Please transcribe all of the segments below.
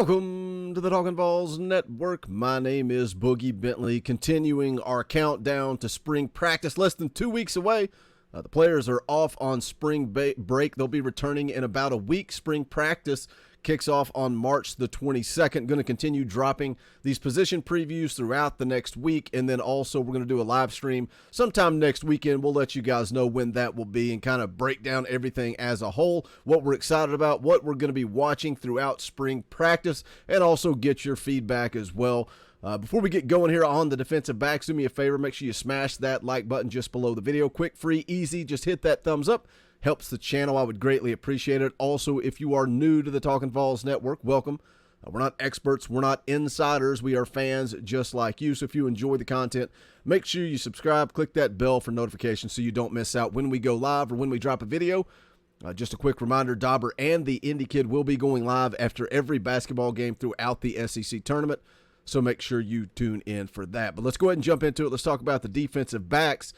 Welcome to the Talkin' VAWLS Network. My name is Boogie Bentley, continuing our countdown to spring practice. Less than 2 weeks away. The players are off on spring break. They'll be returning in about a week. Spring practice kicks off on March the 22nd. Going to continue dropping these position previews throughout the next week, and then also we're going to do a live stream sometime next weekend. We'll let you guys know when that will be and kind of break down everything as a whole, what we're excited about, what we're going to be watching throughout spring practice, and also get your feedback as well. Before we get going here on the defensive backs, do me a favor, make sure you smash that like button just below the video. Quick, free, easy, just hit that thumbs up. Helps the channel. I would greatly appreciate it. Also, if you are new to the Talkin' VAWLS Network, welcome. We're not experts. We're not insiders. We are fans just like you. So if you enjoy the content, make sure you subscribe. Click that bell for notifications so you don't miss out when we go live or when we drop a video. Just a quick reminder, Dauber and the Indy Kid will be going live after every basketball game throughout the SEC tournament. So make sure you tune in for that. But let's go ahead and jump into it. Let's talk about the defensive backs.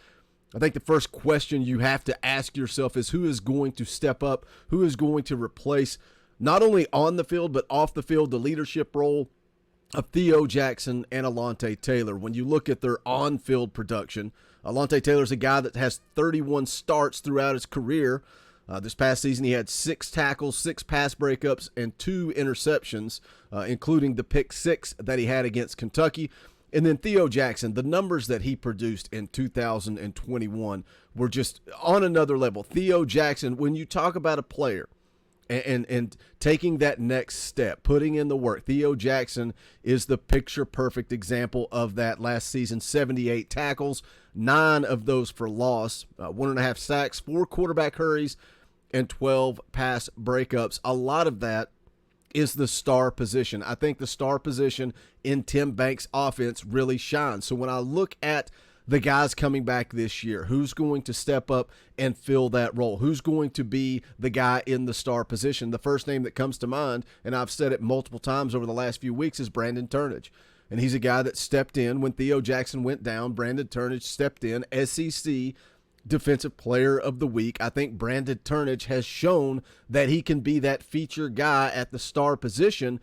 I think the first question you have to ask yourself is who is going to step up, who is going to replace not only on the field but off the field the leadership role of Theo Jackson and Alante Taylor. When you look at their on-field production, Alante Taylor's a guy that has 31 starts throughout his career. This past season, he had 6 tackles, 6 pass breakups, and 2 interceptions, including the pick 6 that he had against Kentucky. And then Theo Jackson, the numbers that he produced in 2021 were just on another level. Theo Jackson, when you talk about a player and taking that next step, putting in the work, Theo Jackson is the picture-perfect example of that. Last season, 78 tackles, 9 of those for loss, 1.5 sacks, 4 quarterback hurries, and 12 pass breakups. A lot of that is the star position. I think the star position in Tim Banks' offense really shines. So when I look at the guys coming back this year, who's going to step up and fill that role? Who's going to be the guy in the star position? The first name that comes to mind, and I've said it multiple times over the last few weeks, is Brandon Turnage. And he's a guy that stepped in when Theo Jackson went down. Brandon Turnage stepped in, SEC Defensive Player of the Week. I think Brandon Turnage has shown that he can be that feature guy at the star position.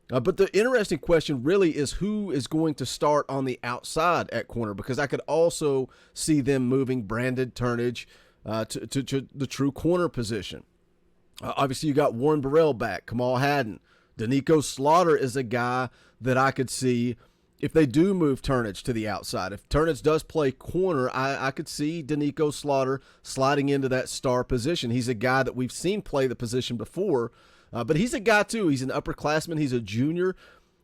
But the interesting question really is who is going to start on the outside at corner, because I could also see them moving Brandon Turnage to the true corner position. Obviously, you got Warren Burrell back, Kamal Hadden. Danico Slaughter is a guy that I could see if they do move Turnage to the outside. If Turnage does play corner, I could see Danico Slaughter sliding into that star position. He's a guy that we've seen play the position before, but he's a guy too. He's an upperclassman. He's a junior.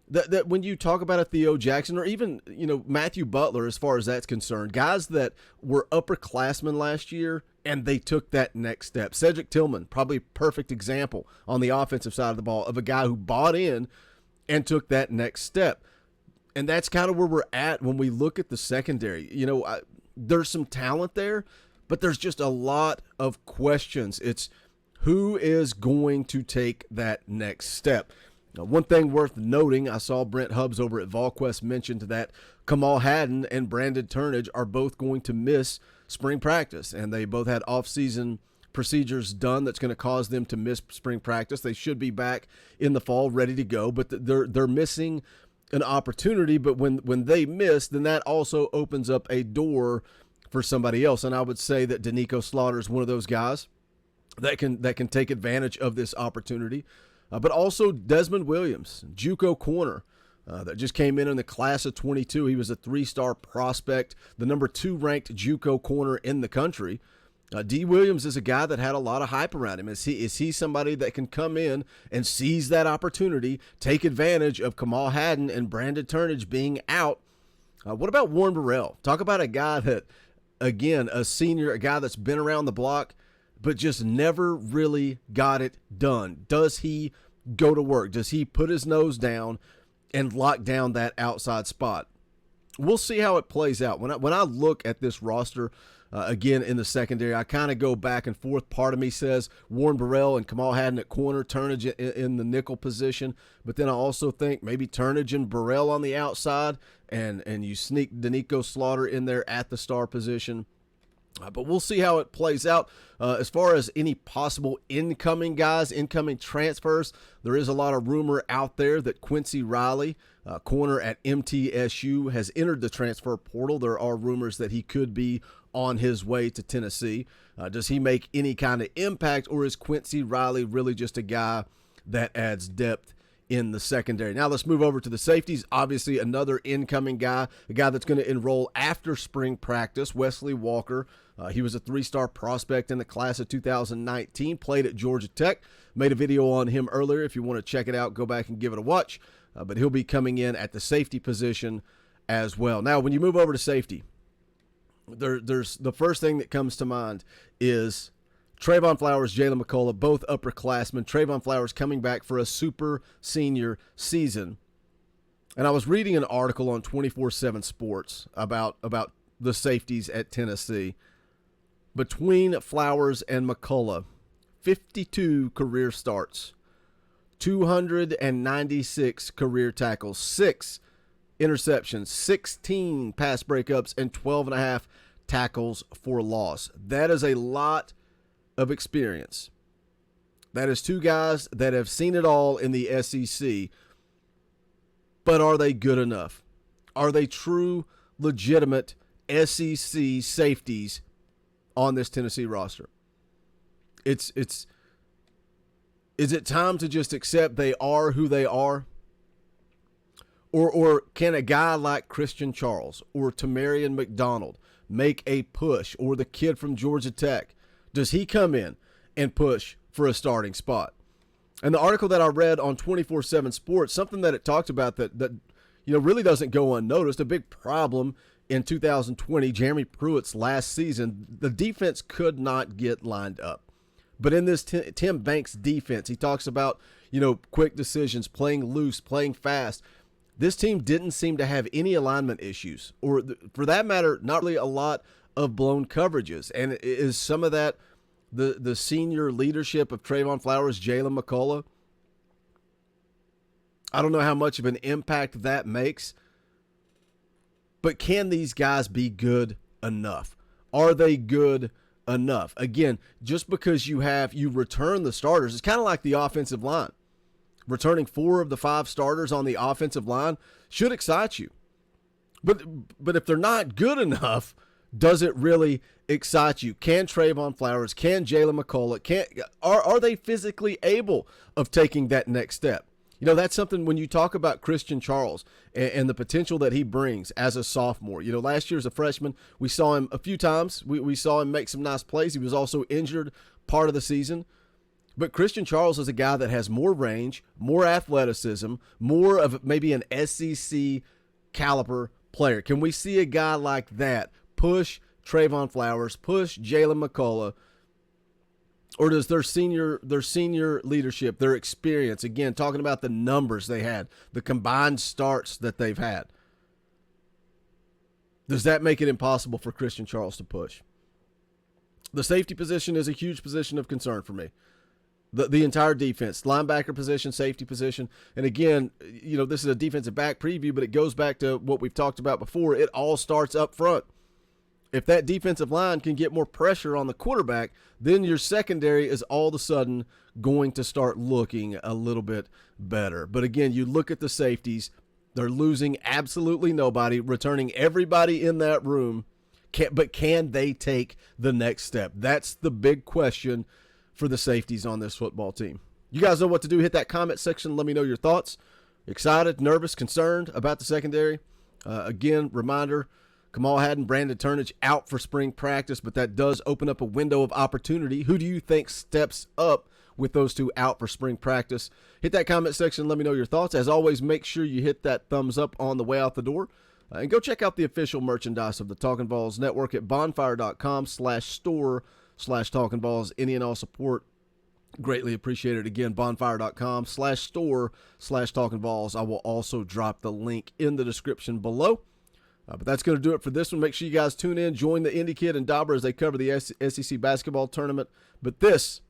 That when you talk about a Theo Jackson or even Matthew Butler, as far as that's concerned, guys that were upperclassmen last year and they took that next step. Cedric Tillman, probably perfect example on the offensive side of the ball of a guy who bought in and took that next step. And that's kind of where we're at when we look at the secondary. There's some talent there, but there's just a lot of questions. It's who is going to take that next step. Now, one thing worth noting, I saw Brent Hubbs over at VolQuest mentioned that Kamal Hadden and Brandon Turnage are both going to miss spring practice, and they both had off-season procedures done that's going to cause them to miss spring practice. They should be back in the fall ready to go, but they're missing an opportunity. But when they miss, then that also opens up a door for somebody else. And I would say that Danico Slaughter is one of those guys that can take advantage of this opportunity. But also Desmond Williams, Juco corner, that just came in the class of 22. He was a 3-star prospect, the number 2 ranked Juco corner in the country. D. Williams is a guy that had a lot of hype around him. Is he somebody that can come in and seize that opportunity, take advantage of Kamal Hadden and Brandon Turnage being out? What about Warren Burrell? Talk about a guy that, again, a senior, a guy that's been around the block, but just never really got it done. Does he go to work? Does he put his nose down and lock down that outside spot? We'll see how it plays out. When I look at this roster, again, in the secondary, I kind of go back and forth. Part of me says Warren Burrell and Kamal Hadden at corner, Turnage in the nickel position. But then I also think maybe Turnage and Burrell on the outside, and you sneak Danico Slaughter in there at the star position. But we'll see how it plays out. As far as any possible incoming guys, incoming transfers, there is a lot of rumor out there that Quincy Riley, corner at MTSU, has entered the transfer portal. There are rumors that he could be on his way to Tennessee. Does he make any kind of impact, or is Quincy Riley really just a guy that adds depth in the secondary? Now let's move over to the safeties. Obviously, another incoming guy, a guy that's going to enroll after spring practice, Wesley Walker. He was a 3-star prospect in the class of 2019, played at Georgia Tech. Made a video on him earlier. If you want to check it out, go back and give it a watch. But he'll be coming in at the safety position as well. Now, when you move over to safety, there's the first thing that comes to mind is Trayvon Flowers, Jalen McCullough, both upperclassmen. Trayvon Flowers coming back for a super senior season. And I was reading an article on 24/7 Sports about the safeties at Tennessee. Between Flowers and McCullough, 52 career starts, 296 career tackles, 6 interceptions, 16 pass breakups, and 12.5 tackles for loss. That is a lot of experience. That is 2 guys that have seen it all in the SEC. But are they good enough? Are they true, legitimate SEC safeties on this Tennessee roster? Is it time to just accept they are who they are? Or can a guy like Christian Charles or Tamarian McDonald make a push? Or the kid from Georgia Tech, does he come in and push for a starting spot? And the article that I read on 24/7 Sports, something that it talked about that really doesn't go unnoticed, a big problem in 2020, Jeremy Pruitt's last season, the defense could not get lined up. But in this Tim Banks defense, he talks about, quick decisions, playing loose, playing fast. This team didn't seem to have any alignment issues, or for that matter, not really a lot of blown coverages. And is some of that the senior leadership of Trayvon Flowers, Jalen McCullough? I don't know how much of an impact that makes. But can these guys be good enough? Are they good enough? Again, just because you return the starters, it's kind of like the offensive line. Returning 4 of the 5 starters on the offensive line should excite you. But if they're not good enough, does it really excite you? Can Trayvon Flowers, can Jalen McCullough, are they physically able of taking that next step? That's something when you talk about Christian Charles and the potential that he brings as a sophomore. Last year as a freshman, we saw him a few times. We saw him make some nice plays. He was also injured part of the season. But Christian Charles is a guy that has more range, more athleticism, more of maybe an SEC caliber player. Can we see a guy like that push Trayvon Flowers, push Jalen McCullough? Or does their senior leadership, their experience, again, talking about the numbers they had, the combined starts that they've had, does that make it impossible for Christian Charles to push? The safety position is a huge position of concern for me. The entire defense, linebacker position, safety position. And again, this is a defensive back preview, but it goes back to what we've talked about before. It all starts up front. If that defensive line can get more pressure on the quarterback, then your secondary is all of a sudden going to start looking a little bit better. But again, you look at the safeties, they're losing absolutely nobody, returning everybody in that room. But can they take the next step? That's the big question for the safeties on this football team. You guys know what to do. Hit that comment section. Let me know your thoughts. Excited, nervous, concerned about the secondary. Again, reminder, Kamal Hadden, Brandon Turnage out for spring practice, but that does open up a window of opportunity. Who do you think steps up with those 2 out for spring practice? Hit that comment section. Let me know your thoughts. As always, make sure you hit that thumbs up on the way out the door. And go check out the official merchandise of the Talkin' VAWLS Network at bonfire.com/store/Talkin' VAWLS. Any and all support greatly appreciated. Again, bonfire.com/store/Talkin' VAWLS. I will also drop the link in the description below. But that's going to do it for this one. Make sure you guys tune in. Join the Indy Kid and Dauber as they cover the SEC basketball tournament. But this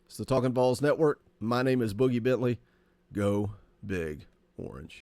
is the Talkin' VAWLS Network. My name is Boogie Bentley. Go Big Orange.